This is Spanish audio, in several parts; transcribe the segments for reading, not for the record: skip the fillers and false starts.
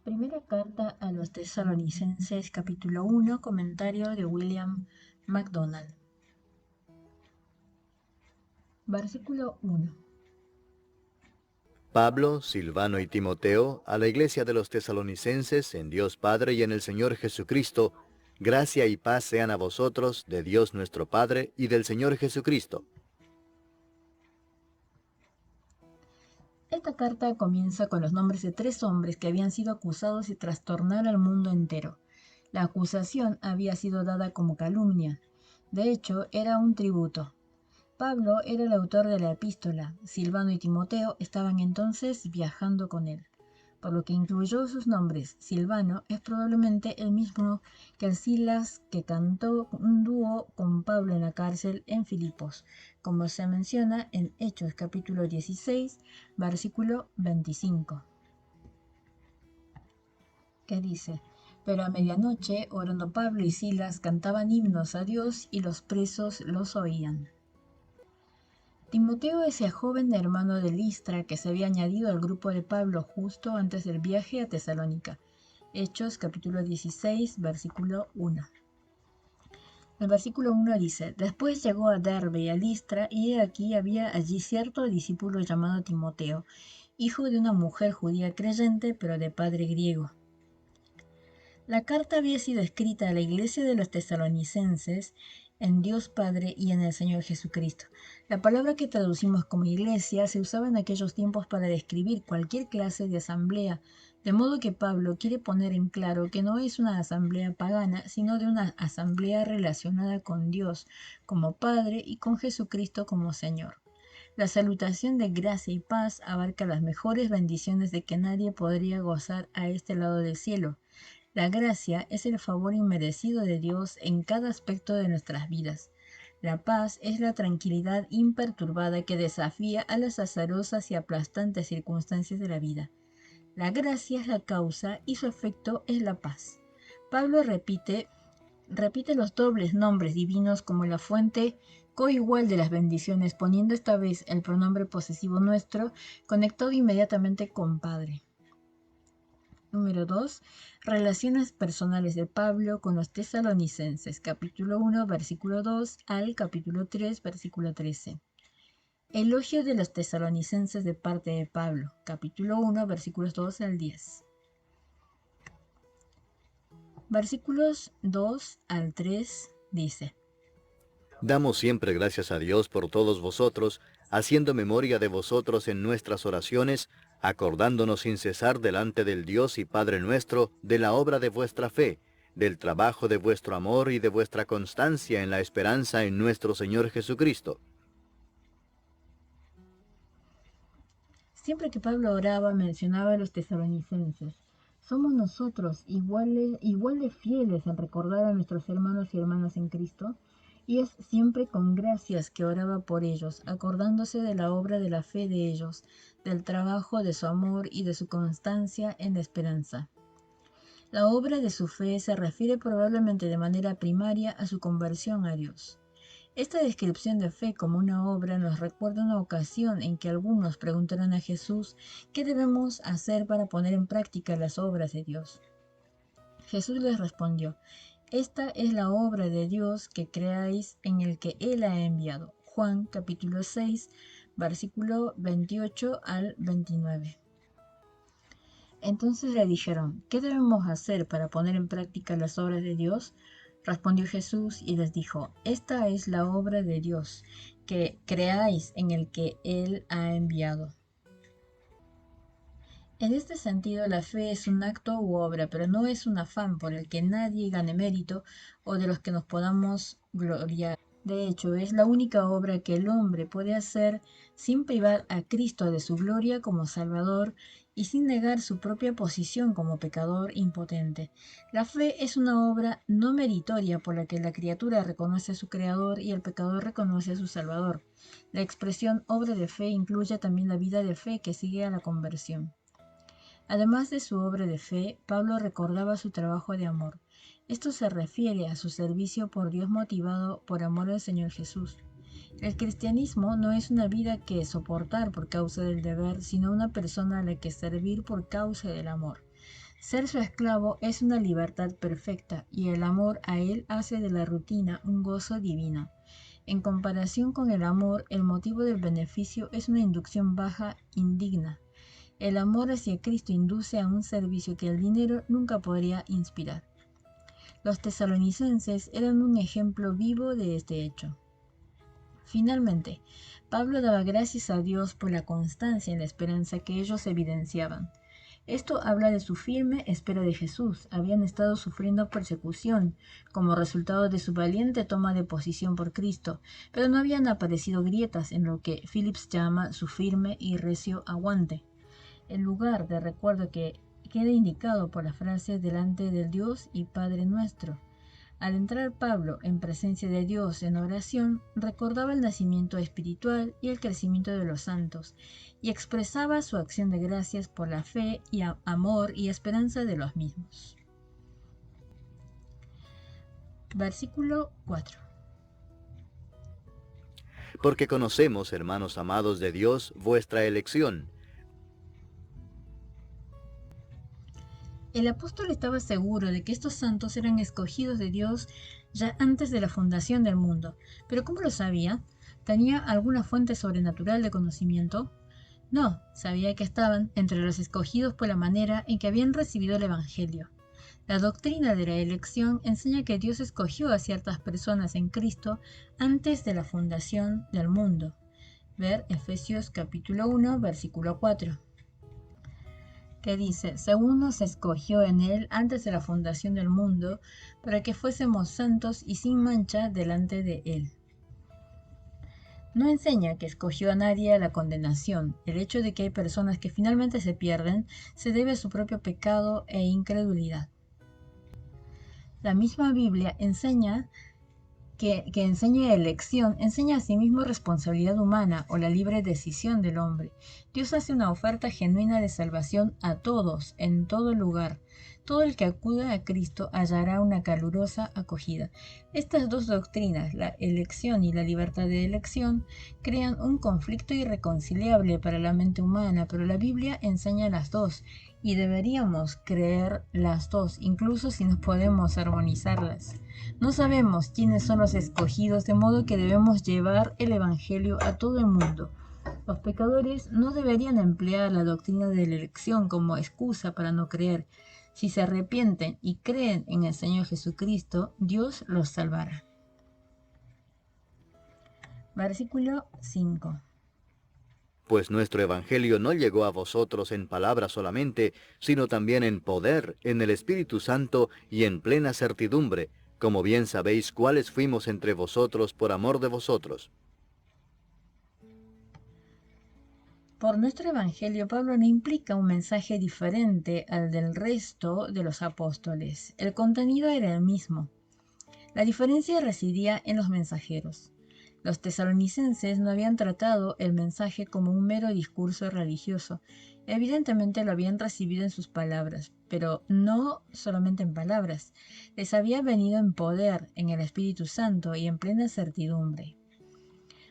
Primera carta a los Tesalonicenses, capítulo 1, comentario de William MacDonald. Versículo 1. Pablo, Silvano y Timoteo, a la iglesia de los tesalonicenses, en Dios Padre y en el Señor Jesucristo, gracia y paz sean a vosotros, de Dios nuestro Padre y del Señor Jesucristo. Esta carta comienza con los nombres de tres hombres que habían sido acusados de trastornar al mundo entero. La acusación había sido dada como calumnia. De hecho, era un tributo. Pablo era el autor de la epístola. Silvano y Timoteo estaban entonces viajando con él, por lo que incluyó sus nombres. Silvano es probablemente el mismo que el Silas que cantó un dúo con Pablo en la cárcel en Filipos, como se menciona en Hechos capítulo 16, versículo 25, que dice: Pero a medianoche, orando Pablo y Silas, cantaban himnos a Dios y los presos los oían. Timoteo es el joven hermano de Listra que se había añadido al grupo de Pablo justo antes del viaje a Tesalónica. Hechos capítulo 16, versículo 1. El versículo 1 dice: Después llegó a Derbe y a Listra, y he aquí había allí cierto discípulo llamado Timoteo, hijo de una mujer judía creyente, pero de padre griego. La carta había sido escrita a la iglesia de los tesalonicenses en Dios Padre y en el Señor Jesucristo. La palabra que traducimos como iglesia se usaba en aquellos tiempos para describir cualquier clase de asamblea, de modo que Pablo quiere poner en claro que no es una asamblea pagana, sino de una asamblea relacionada con Dios como Padre y con Jesucristo como Señor. La salutación de gracia y paz abarca las mejores bendiciones de que nadie podría gozar a este lado del cielo. La gracia es el favor inmerecido de Dios en cada aspecto de nuestras vidas. La paz es la tranquilidad imperturbada que desafía a las azarosas y aplastantes circunstancias de la vida. La gracia es la causa y su efecto es la paz. Pablo repite los dobles nombres divinos como la fuente coigual de las bendiciones, poniendo esta vez el pronombre posesivo nuestro conectado inmediatamente con Padre. Número 2. Relaciones personales de Pablo con los tesalonicenses, capítulo 1, versículo 2 al capítulo 3, versículo 13. Elogio de los tesalonicenses de parte de Pablo, capítulo 1, versículos 2 al 10. Versículos 2 al 3 dice: Damos siempre gracias a Dios por todos vosotros, haciendo memoria de vosotros en nuestras oraciones, acordándonos sin cesar delante del Dios y Padre nuestro de la obra de vuestra fe, del trabajo de vuestro amor y de vuestra constancia en la esperanza en nuestro Señor Jesucristo. Siempre que Pablo oraba, mencionaba a los tesalonicenses. ¿Somos nosotros igual de fieles en recordar a nuestros hermanos y hermanas en Cristo? Y es siempre con gracias que oraba por ellos, acordándose de la obra de la fe de ellos, del trabajo de su amor y de su constancia en la esperanza. La obra de su fe se refiere probablemente de manera primaria a su conversión a Dios. Esta descripción de fe como una obra nos recuerda una ocasión en que algunos preguntaron a Jesús qué debemos hacer para poner en práctica las obras de Dios. Jesús les respondió: Esta es la obra de Dios, que creáis en el que Él ha enviado. Juan capítulo 6, versículo 28 al 29. Entonces le dijeron: ¿Qué debemos hacer para poner en práctica las obras de Dios? Respondió Jesús y les dijo: Esta es la obra de Dios, que creáis en el que Él ha enviado. En este sentido, la fe es un acto u obra, pero no es un afán por el que nadie gane mérito o de los que nos podamos gloriar. De hecho, es la única obra que el hombre puede hacer sin privar a Cristo de su gloria como Salvador y sin negar su propia posición como pecador impotente. La fe es una obra no meritoria por la que la criatura reconoce a su Creador y el pecador reconoce a su Salvador. La expresión obra de fe incluye también la vida de fe que sigue a la conversión. Además de su obra de fe, Pablo recordaba su trabajo de amor. Esto se refiere a su servicio por Dios motivado por amor al Señor Jesús. El cristianismo no es una vida que soportar por causa del deber, sino una persona a la que servir por causa del amor. Ser su esclavo es una libertad perfecta y el amor a él hace de la rutina un gozo divino. En comparación con el amor, el motivo del beneficio es una inducción baja, indigna. El amor hacia Cristo induce a un servicio que el dinero nunca podría inspirar. Los tesalonicenses eran un ejemplo vivo de este hecho. Finalmente, Pablo daba gracias a Dios por la constancia en la esperanza que ellos evidenciaban. Esto habla de su firme espera de Jesús. Habían estado sufriendo persecución como resultado de su valiente toma de posición por Cristo, pero no habían aparecido grietas en lo que Phillips llama su firme y recio aguante. El lugar de recuerdo que queda indicado por la frase delante del Dios y Padre nuestro. Al entrar Pablo en presencia de Dios en oración, recordaba el nacimiento espiritual y el crecimiento de los santos, y expresaba su acción de gracias por la fe y amor y esperanza de los mismos. Versículo 4. Porque conocemos, hermanos amados de Dios, vuestra elección. El apóstol estaba seguro de que estos santos eran escogidos de Dios ya antes de la fundación del mundo. ¿Pero cómo lo sabía? ¿Tenía alguna fuente sobrenatural de conocimiento? No, sabía que estaban entre los escogidos por la manera en que habían recibido el Evangelio. La doctrina de la elección enseña que Dios escogió a ciertas personas en Cristo antes de la fundación del mundo. Ver Efesios capítulo 1, versículo 4. Que dice, según nos escogió en él antes de la fundación del mundo, para que fuésemos santos y sin mancha delante de él. No enseña que escogió a nadie a la condenación. El hecho de que hay personas que finalmente se pierden se debe a su propio pecado e incredulidad. La misma Biblia enseña que enseña elección, enseña asimismo responsabilidad humana o la libre decisión del hombre. Dios hace una oferta genuina de salvación a todos, en todo lugar. Todo el que acuda a Cristo hallará una calurosa acogida. Estas dos doctrinas, la elección y la libertad de elección, crean un conflicto irreconciliable para la mente humana, pero la Biblia enseña las dos, y deberíamos creer las dos, incluso si no podemos armonizarlas. No sabemos quiénes son los escogidos, de modo que debemos llevar el Evangelio a todo el mundo. Los pecadores no deberían emplear la doctrina de la elección como excusa para no creer. Si se arrepienten y creen en el Señor Jesucristo, Dios los salvará. Versículo 5. Pues nuestro Evangelio no llegó a vosotros en palabra solamente, sino también en poder, en el Espíritu Santo y en plena certidumbre, como bien sabéis cuáles fuimos entre vosotros por amor de vosotros. Por nuestro Evangelio, Pablo no implica un mensaje diferente al del resto de los apóstoles. El contenido era el mismo. La diferencia residía en los mensajeros. Los tesalonicenses no habían tratado el mensaje como un mero discurso religioso. Evidentemente lo habían recibido en sus palabras, pero no solamente en palabras. Les había venido en poder, en el Espíritu Santo y en plena certidumbre.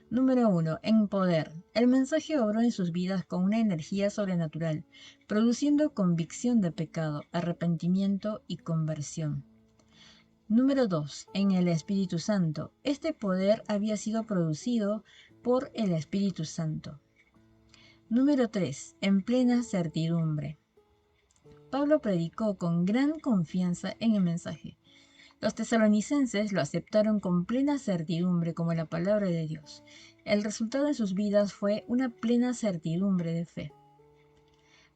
Número 1. En poder. El mensaje obró en sus vidas con una energía sobrenatural, produciendo convicción de pecado, arrepentimiento y conversión. Número 2. En el Espíritu Santo. Este poder había sido producido por el Espíritu Santo. Número 3. En plena certidumbre. Pablo predicó con gran confianza en el mensaje. Los tesalonicenses lo aceptaron con plena certidumbre como la palabra de Dios. El resultado de sus vidas fue una plena certidumbre de fe.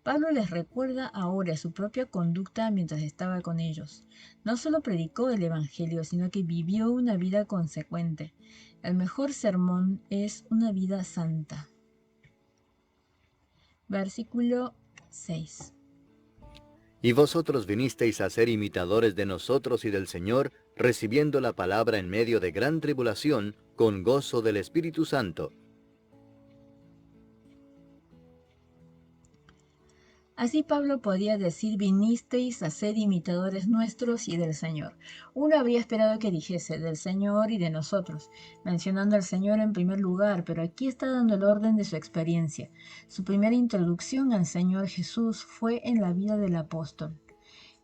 Pablo les recuerda ahora su propia conducta mientras estaba con ellos. No solo predicó el Evangelio, sino que vivió una vida consecuente. El mejor sermón es una vida santa. Versículo 6. Y vosotros vinisteis a ser imitadores de nosotros y del Señor, recibiendo la palabra en medio de gran tribulación, con gozo del Espíritu Santo. Así Pablo podía decir, vinisteis a ser imitadores nuestros y del Señor. Uno habría esperado que dijese del Señor y de nosotros, mencionando al Señor en primer lugar, pero aquí está dando el orden de su experiencia. Su primera introducción al Señor Jesús fue en la vida del apóstol.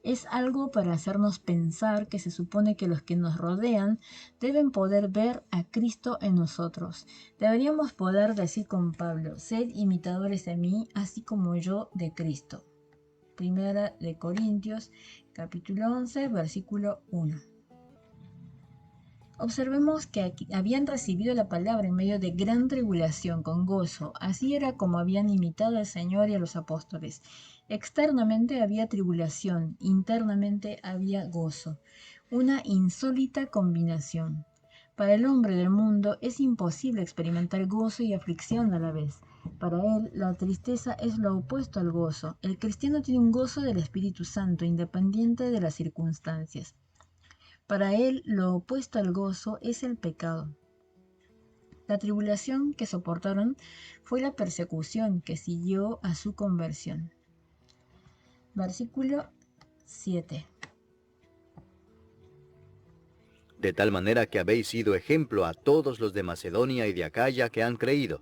Es algo para hacernos pensar que se supone que los que nos rodean deben poder ver a Cristo en nosotros. Deberíamos poder decir con Pablo: sed imitadores de mí, así como yo de Cristo. Primera de Corintios, capítulo 11, versículo 1. Observemos que habían recibido la palabra en medio de gran tribulación, con gozo. Así era como habían imitado al Señor y a los apóstoles. Externamente había tribulación, internamente había gozo. Una insólita combinación. Para el hombre del mundo es imposible experimentar gozo y aflicción a la vez. Para él, la tristeza es lo opuesto al gozo. El cristiano tiene un gozo del Espíritu Santo, independiente de las circunstancias. Para él, lo opuesto al gozo es el pecado. La tribulación que soportaron fue la persecución que siguió a su conversión. Versículo 7. De tal manera que habéis sido ejemplo a todos los de Macedonia y de Acaya que han creído.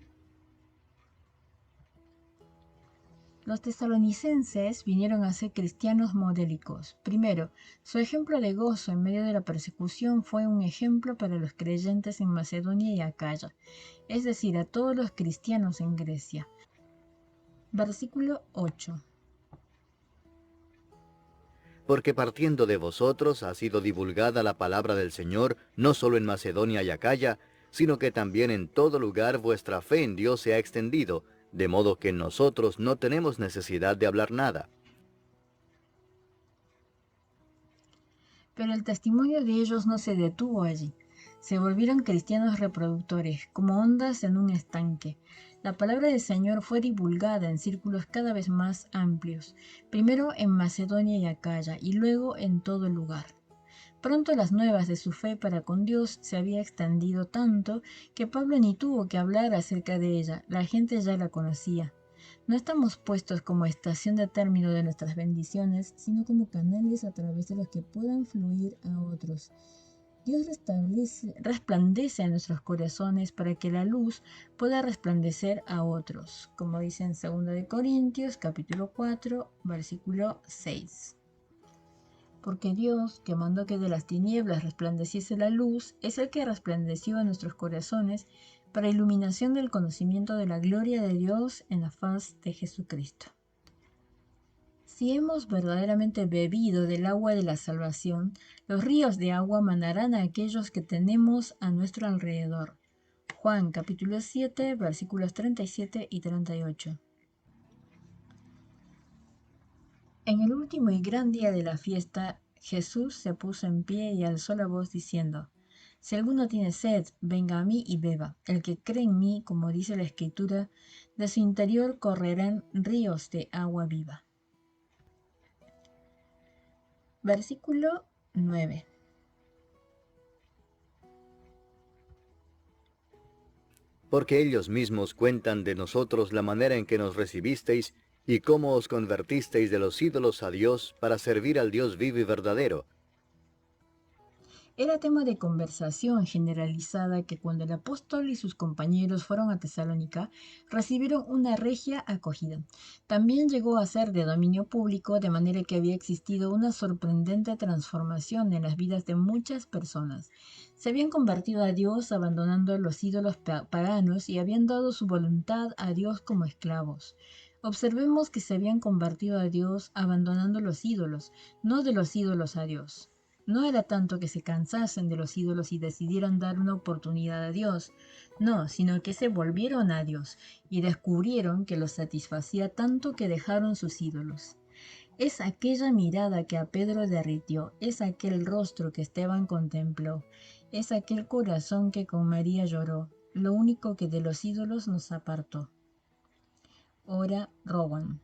Los tesalonicenses vinieron a ser cristianos modélicos. Primero, su ejemplo de gozo en medio de la persecución fue un ejemplo para los creyentes en Macedonia y Acaya, es decir, a todos los cristianos en Grecia. Versículo 8. Porque partiendo de vosotros ha sido divulgada la palabra del Señor, no solo en Macedonia y Acaya, sino que también en todo lugar vuestra fe en Dios se ha extendido, de modo que nosotros no tenemos necesidad de hablar nada. Pero el testimonio de ellos no se detuvo allí. Se volvieron cristianos reproductores, como ondas en un estanque. La palabra del Señor fue divulgada en círculos cada vez más amplios, primero en Macedonia y Acaya, y luego en todo lugar. Pronto las nuevas de su fe para con Dios se había extendido tanto que Pablo ni tuvo que hablar acerca de ella, la gente ya la conocía. No estamos puestos como estación de término de nuestras bendiciones, sino como canales a través de los que puedan fluir a otros. Dios resplandece en nuestros corazones para que la luz pueda resplandecer a otros, como dice en 2 Corintios capítulo 4, versículo 6. Porque Dios, que mandó que de las tinieblas resplandeciese la luz, es el que resplandeció en nuestros corazones para iluminación del conocimiento de la gloria de Dios en la faz de Jesucristo. Si hemos verdaderamente bebido del agua de la salvación, los ríos de agua manarán a aquellos que tenemos a nuestro alrededor. Juan capítulo 7, versículos 37 y 38. En el último y gran día de la fiesta, Jesús se puso en pie y alzó la voz diciendo: Si alguno tiene sed, venga a mí y beba. El que cree en mí, como dice la Escritura, de su interior correrán ríos de agua viva. Versículo 9. Porque ellos mismos cuentan de nosotros la manera en que nos recibisteis y cómo os convertisteis de los ídolos a Dios para servir al Dios vivo y verdadero. Era tema de conversación generalizada que cuando el apóstol y sus compañeros fueron a Tesalónica, recibieron una regia acogida. También llegó a ser de dominio público, de manera que había existido una sorprendente transformación en las vidas de muchas personas. Se habían convertido a Dios abandonando los ídolos paganos y habían dado su voluntad a Dios como esclavos. Observemos que se habían convertido a Dios abandonando los ídolos, no de los ídolos a Dios. No era tanto que se cansasen de los ídolos y decidieran dar una oportunidad a Dios, no, sino que se volvieron a Dios y descubrieron que los satisfacía tanto que dejaron sus ídolos. Es aquella mirada que a Pedro derritió, es aquel rostro que Esteban contempló, es aquel corazón que con María lloró, lo único que de los ídolos nos apartó. Ora Rowan.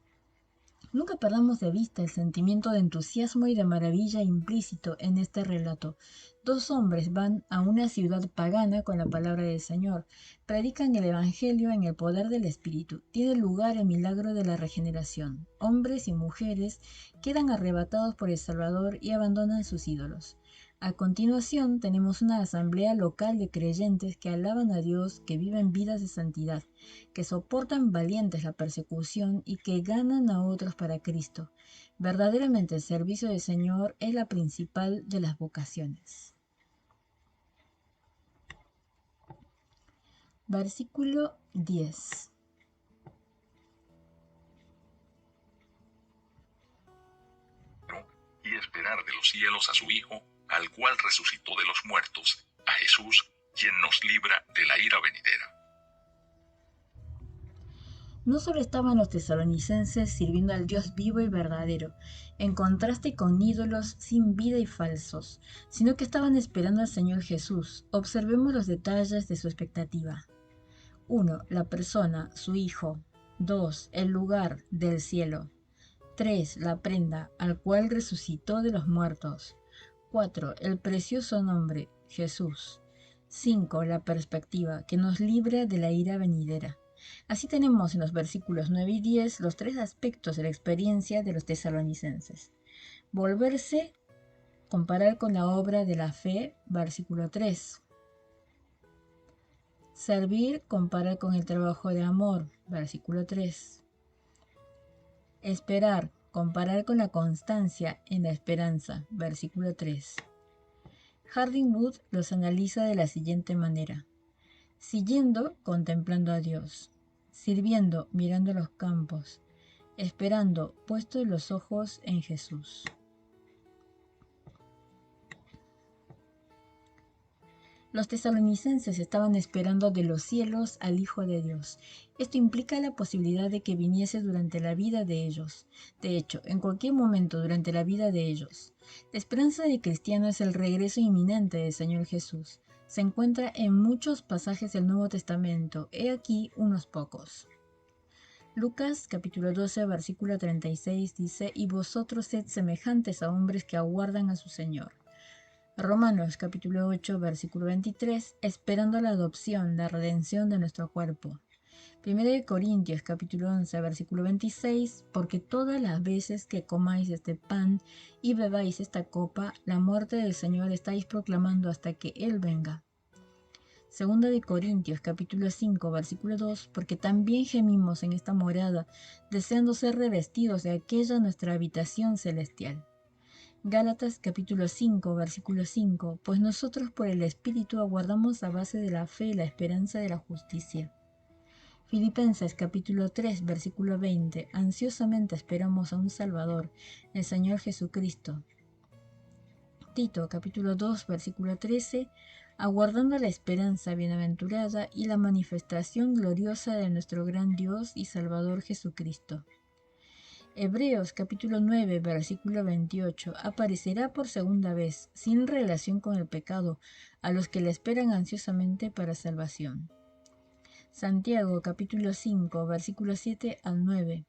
Nunca perdamos de vista el sentimiento de entusiasmo y de maravilla implícito en este relato. Dos hombres van a una ciudad pagana con la palabra del Señor, predican el Evangelio en el poder del Espíritu. Tiene lugar el milagro de la regeneración. Hombres y mujeres quedan arrebatados por el Salvador y abandonan sus ídolos. A continuación tenemos una asamblea local de creyentes que alaban a Dios, que viven vidas de santidad, que soportan valientes la persecución y que ganan a otros para Cristo. Verdaderamente el servicio del Señor es la principal de las vocaciones. Versículo 10. Y esperar de los cielos a su Hijo, al cual resucitó de los muertos, a Jesús, quien nos libra de la ira venidera. No solo estaban los tesalonicenses sirviendo al Dios vivo y verdadero, en contraste con ídolos sin vida y falsos, sino que estaban esperando al Señor Jesús. Observemos los detalles de su expectativa. 1. La persona, su Hijo. 2. El lugar, del cielo. 3. La prenda, al cual resucitó de los muertos. 4. El precioso nombre, Jesús. 5. La perspectiva, que nos libra de la ira venidera. Así tenemos en los versículos 9 y 10 los tres aspectos de la experiencia de los tesalonicenses. Volverse, comparar con la obra de la fe, versículo 3. Servir, comparar con el trabajo de amor, versículo 3. Esperar, comparar con la constancia en la esperanza, versículo 3. Harding-Wood los analiza de la siguiente manera: siguiendo, contemplando a Dios; sirviendo, mirando los campos; esperando, puestos los ojos en Jesús. Los tesalonicenses estaban esperando de los cielos al Hijo de Dios. Esto implica la posibilidad de que viniese durante la vida de ellos. De hecho, en cualquier momento durante la vida de ellos. La esperanza del cristiano es el regreso inminente del Señor Jesús. Se encuentra en muchos pasajes del Nuevo Testamento. He aquí unos pocos. Lucas capítulo 12 versículo 36 dice: y vosotros sed semejantes a hombres que aguardan a su Señor. Romanos capítulo 8 versículo 23, esperando la adopción, la redención de nuestro cuerpo. 1 Corintios capítulo 11 versículo 26, porque todas las veces que comáis este pan y bebáis esta copa, la muerte del Señor estáis proclamando hasta que Él venga. 2 Corintios capítulo 5 versículo 2, porque también gemimos en esta morada, deseando ser revestidos de aquella nuestra habitación celestial. Gálatas capítulo 5 versículo 5, pues nosotros por el Espíritu aguardamos a base de la fe la esperanza de la justicia. Filipenses capítulo 3 versículo 20, ansiosamente esperamos a un Salvador, el Señor Jesucristo. Tito capítulo 2 versículo 13, aguardando la esperanza bienaventurada y la manifestación gloriosa de nuestro gran Dios y Salvador Jesucristo. Hebreos capítulo 9 versículo 28, aparecerá por segunda vez, sin relación con el pecado, a los que le esperan ansiosamente para salvación. Santiago capítulo 5 versículo 7 al 9,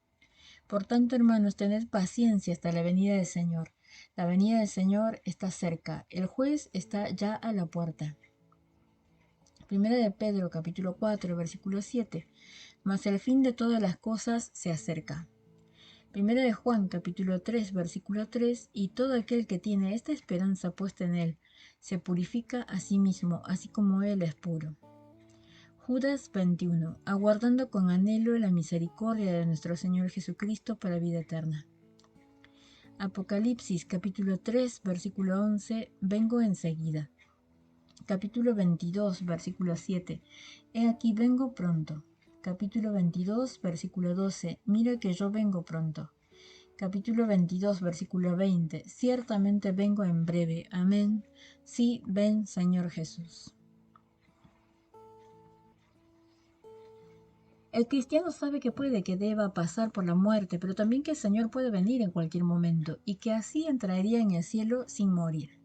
por tanto, hermanos, tened paciencia hasta la venida del Señor. La venida del Señor está cerca, el juez está ya a la puerta. Primera de Pedro capítulo 4 versículo 7, mas el fin de todas las cosas se acerca. Primera de Juan capítulo 3 versículo 3, y todo aquel que tiene esta esperanza puesta en él se purifica a sí mismo, así como él es puro. Judas 21, aguardando con anhelo la misericordia de nuestro Señor Jesucristo para vida eterna. Apocalipsis capítulo 3 versículo 11, vengo enseguida. Capítulo 22 versículo 7, he aquí vengo pronto. Capítulo 22, versículo 12, mira que yo vengo pronto. Capítulo 22, versículo 20, ciertamente vengo en breve. Amén. Sí, ven, Señor Jesús. El cristiano sabe que puede que deba pasar por la muerte, pero también que el Señor puede venir en cualquier momento y que así entraría en el cielo sin morir.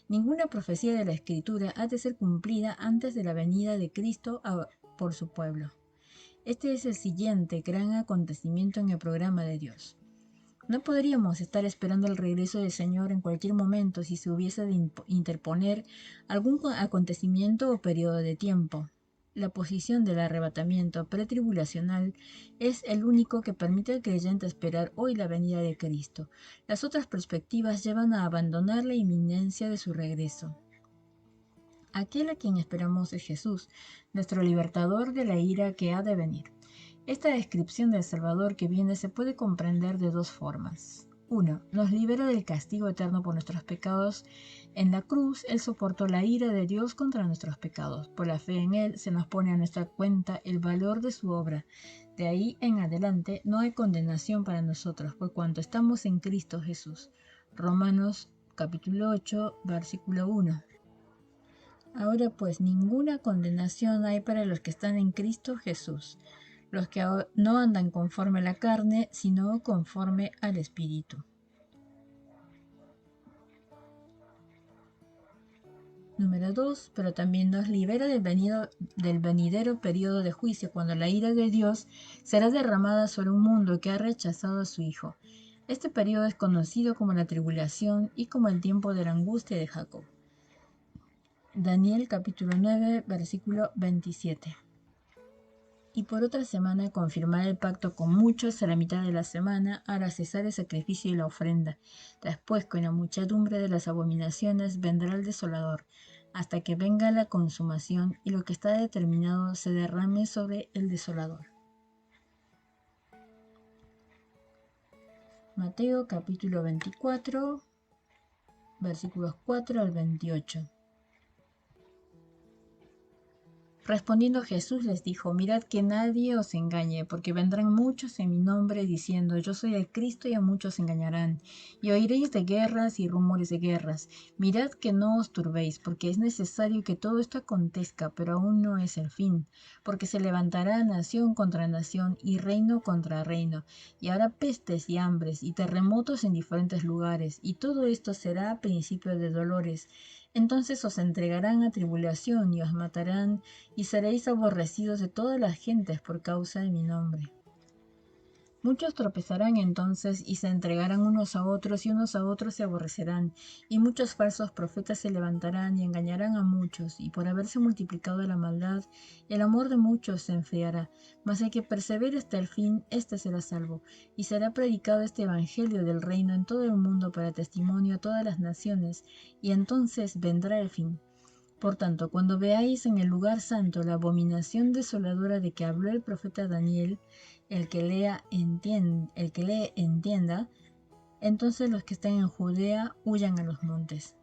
Ninguna profecía de la Escritura ha de ser cumplida antes de la venida de Cristo por su pueblo. Este es el siguiente gran acontecimiento en el programa de Dios. No podríamos estar esperando el regreso del Señor en cualquier momento si se hubiese de interponer algún acontecimiento o periodo de tiempo. La posición del arrebatamiento pretribulacional es el único que permite al creyente esperar hoy la venida de Cristo. Las otras perspectivas llevan a abandonar la inminencia de su regreso. Aquel a quien esperamos es Jesús, nuestro libertador de la ira que ha de venir. Esta descripción del Salvador que viene se puede comprender de dos formas. 1. Nos libera del castigo eterno por nuestros pecados. En la cruz, Él soportó la ira de Dios contra nuestros pecados. Por la fe en Él se nos pone a nuestra cuenta el valor de su obra. De ahí en adelante no hay condenación para nosotros, por cuanto estamos en Cristo Jesús. Romanos capítulo 8, versículo 1. Ahora pues ninguna condenación hay para los que están en Cristo Jesús, los que no andan conforme a la carne, sino conforme al Espíritu. Número 2. Pero también nos libera del venidero periodo de juicio, cuando la ira de Dios será derramada sobre un mundo que ha rechazado a su Hijo. Este periodo es conocido como la tribulación y como el tiempo de la angustia de Jacob. Daniel capítulo 9, versículo 27. Y por otra semana confirmar el pacto con muchos a la mitad de la semana, hará cesar el sacrificio y la ofrenda. Después, con la muchedumbre de las abominaciones, vendrá el desolador, hasta que venga la consumación y lo que está determinado se derrame sobre el desolador. Mateo capítulo 24, versículos 4 al 28. Respondiendo Jesús les dijo: mirad que nadie os engañe, porque vendrán muchos en mi nombre diciendo: yo soy el Cristo, y a muchos engañarán. Y oiréis de guerras y rumores de guerras. Mirad que no os turbéis, porque es necesario que todo esto acontezca, pero aún no es el fin. Porque se levantará nación contra nación y reino contra reino, y habrá pestes y hambres y terremotos en diferentes lugares, y todo esto será principio de dolores. Entonces os entregarán a tribulación y os matarán, y seréis aborrecidos de todas las gentes por causa de mi nombre. Muchos tropezarán entonces y se entregarán unos a otros, y unos a otros se aborrecerán, y muchos falsos profetas se levantarán y engañarán a muchos, y por haberse multiplicado la maldad, el amor de muchos se enfriará. Mas el que persevere hasta el fin, éste será salvo, y será predicado este evangelio del reino en todo el mundo para testimonio a todas las naciones, y entonces vendrá el fin. Por tanto, cuando veáis en el lugar santo la abominación desoladora de que habló el profeta Daniel, el que lee entienda, entonces los que estén en Judea huyan a los montes.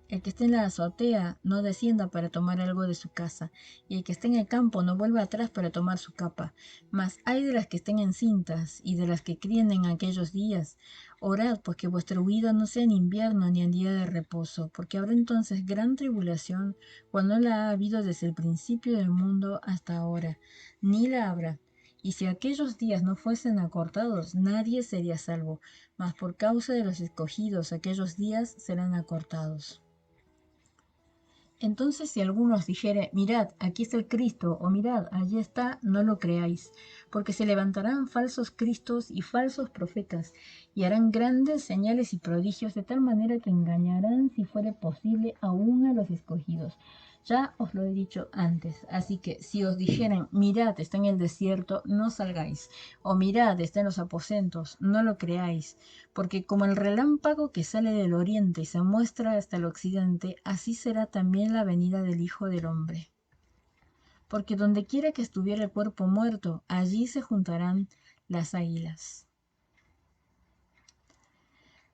El que esté en la azotea no descienda para tomar algo de su casa, y el que esté en el campo no vuelva atrás para tomar su capa. Mas ay de las que estén encintas y de las que críen en aquellos días. Orad, pues que vuestra huida no sea en invierno ni en día de reposo, porque habrá entonces gran tribulación, cual no la ha habido desde el principio del mundo hasta ahora, ni la habrá. Y si aquellos días no fuesen acortados, nadie sería salvo, mas por causa de los escogidos aquellos días serán acortados. Entonces si alguno os dijere: mirad, aquí está el Cristo, o mirad, allí está, no lo creáis, porque se levantarán falsos cristos y falsos profetas, y harán grandes señales y prodigios, de tal manera que engañarán, si fuere posible, aún a los escogidos. Ya os lo he dicho antes, así que si os dijeren: mirad, está en el desierto, no salgáis, o mirad, está en los aposentos, no lo creáis, porque como el relámpago que sale del oriente y se muestra hasta el occidente, así será también la venida del Hijo del Hombre. Porque donde quiera que estuviera el cuerpo muerto, allí se juntarán las águilas.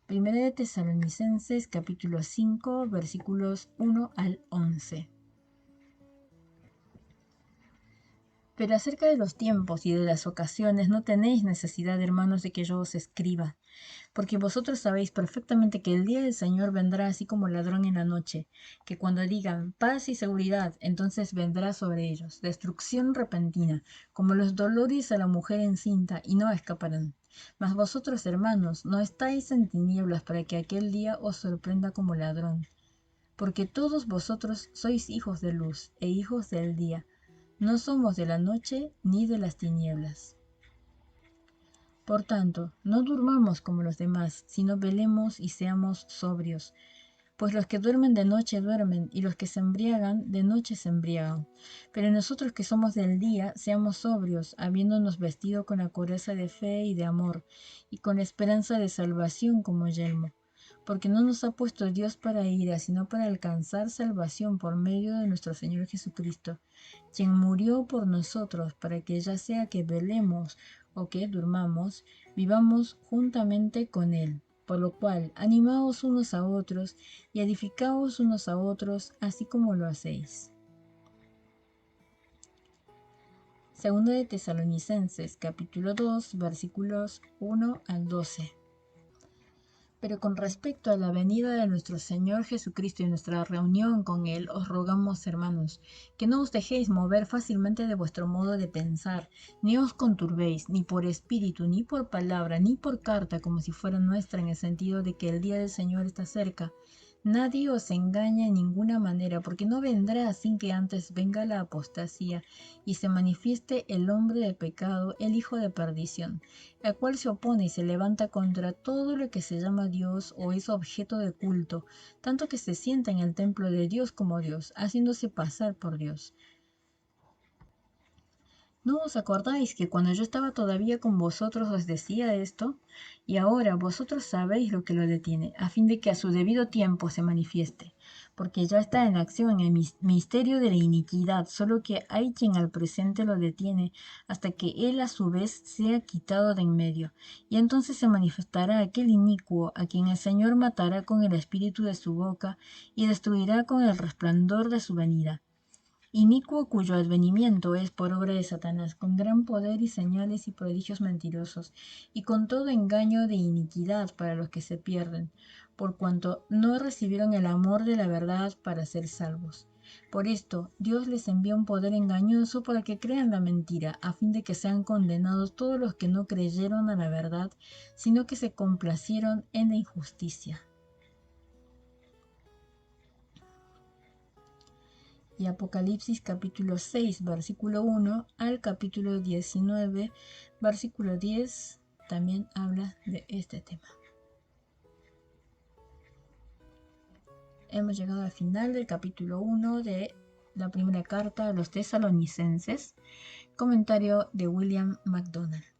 Primera de Tesalonicenses capítulo 5 versículos 1 al 11. Pero acerca de los tiempos y de las ocasiones no tenéis necesidad, hermanos, de que yo os escriba, porque vosotros sabéis perfectamente que el día del Señor vendrá así como ladrón en la noche, que cuando digan paz y seguridad, entonces vendrá sobre ellos destrucción repentina, como los dolores a la mujer encinta, y no escaparán. Mas vosotros, hermanos, no estáis en tinieblas para que aquel día os sorprenda como ladrón, porque todos vosotros sois hijos de luz e hijos del día. No somos de la noche ni de las tinieblas. Por tanto, no durmamos como los demás, sino velemos y seamos sobrios. Pues los que duermen de noche duermen, y los que se embriagan de noche se embriagan. Pero nosotros que somos del día, seamos sobrios, habiéndonos vestido con la coraza de fe y de amor, y con la esperanza de salvación como yelmo. Porque no nos ha puesto Dios para ira, sino para alcanzar salvación por medio de nuestro Señor Jesucristo, quien murió por nosotros, para que ya sea que velemos o que durmamos, vivamos juntamente con Él. Por lo cual, animaos unos a otros y edificaos unos a otros, así como lo hacéis. Segunda de Tesalonicenses, capítulo 2, versículos 1 al 12. Pero con respecto a la venida de nuestro Señor Jesucristo y nuestra reunión con Él, os rogamos, hermanos, que no os dejéis mover fácilmente de vuestro modo de pensar, ni os conturbéis, ni por espíritu, ni por palabra, ni por carta, como si fuera nuestra, en el sentido de que el día del Señor está cerca. Nadie os engaña en ninguna manera, porque no vendrá sin que antes venga la apostasía y se manifieste el hombre de pecado, el hijo de perdición, el cual se opone y se levanta contra todo lo que se llama Dios o es objeto de culto, tanto que se sienta en el templo de Dios como Dios, haciéndose pasar por Dios. ¿No os acordáis que cuando yo estaba todavía con vosotros os decía esto? Y ahora vosotros sabéis lo que lo detiene, a fin de que a su debido tiempo se manifieste, porque ya está en acción el misterio de la iniquidad, solo que hay quien al presente lo detiene, hasta que él a su vez sea quitado de en medio. Y entonces se manifestará aquel inicuo, a quien el Señor matará con el espíritu de su boca, y destruirá con el resplandor de su venida. Inicuo cuyo advenimiento es por obra de Satanás, con gran poder y señales y prodigios mentirosos, y con todo engaño de iniquidad para los que se pierden, por cuanto no recibieron el amor de la verdad para ser salvos. Por esto, Dios les envía un poder engañoso para que crean la mentira, a fin de que sean condenados todos los que no creyeron a la verdad, sino que se complacieron en la injusticia. Y Apocalipsis capítulo 6, versículo 1 al capítulo 19, versículo 10, también habla de este tema. Hemos llegado al final del capítulo 1 de la primera carta a los tesalonicenses. Comentario de William MacDonald.